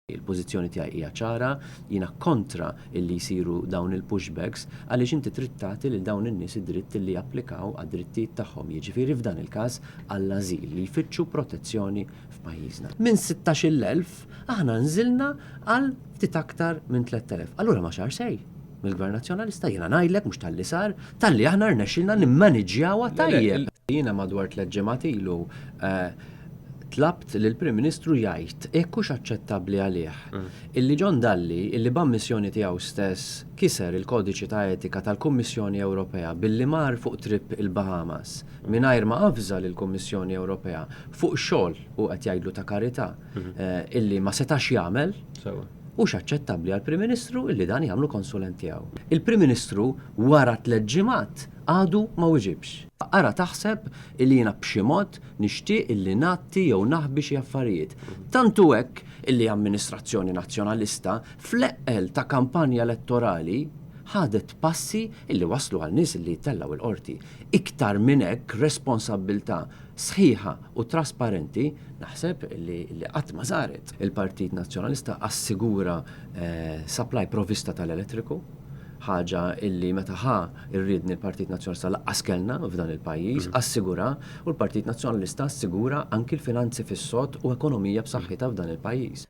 Il-pożizzjoni tiegħi hija ċara, jiena kontra illi jsiru dawn il-pushbacks għaliex inti trid tagħti lil dawn in-nies id-dritt li japplikaw għad-drittijiet tagħhom, jiġifieri f'dan il-każ għall-ażil li jfittxu protezzjoni f'pajjiżna. Minn 16,000 aħna nżilna għal ftit aktar minn 3,000. Allura ma xar sej mill-Gvern Nazzjonalista jiena ngħidlek mhux talli sar, talli aħna rnexxilna nimmaniġġjawha tajjeb. Jiena madwar 3 ġimgħat ilu tlabt li l-Prim Ministru jgħid hux aċċettabbli għalih illi John Dalli illi b'ammissjoni tiegħu stess kiser il-kodiċi ta' etika tal-Kummissjoni Ewropea billi mar fuq trip il-Bahamas mingħajr ma avża lill-Kummissjoni Ewropea fuq xogħol u qed jgħidlu ta' karità illi ma setax jagħmel. Hux aċċettabbli għall-Prim Ministru illi dan jagħmlu konsulent tiegħu. Il-Prim Ministru wara 3 ġimgħat għadu ma weġibx. Ara taħseb illi jiena b'xi mod nixtieq illi nagħti jew naħbi xi affarijiet. Tantu hekk illi amministrazzjoni nazzjonalista fl-eqqel ta' kampanja elettorali ħadet passi illi waslu għal nies illi jittellaw il-qorti. Iktar minn hekk responsabbiltà sħiħa u trasparenti naħseb illi qatt ma żaret. Il-Partit Nazzjonalista assigura supply provvista tal-elettriku, ħaġa illi meta irridni l-Partit Nazzjonalista laqqas kellna f'dan il-pajjiż, assigura u l-Partit Nazzjonalista assigura anki l-finanzi fis-sod u ekonomija b'saħħitha f'dan il-pajjiż.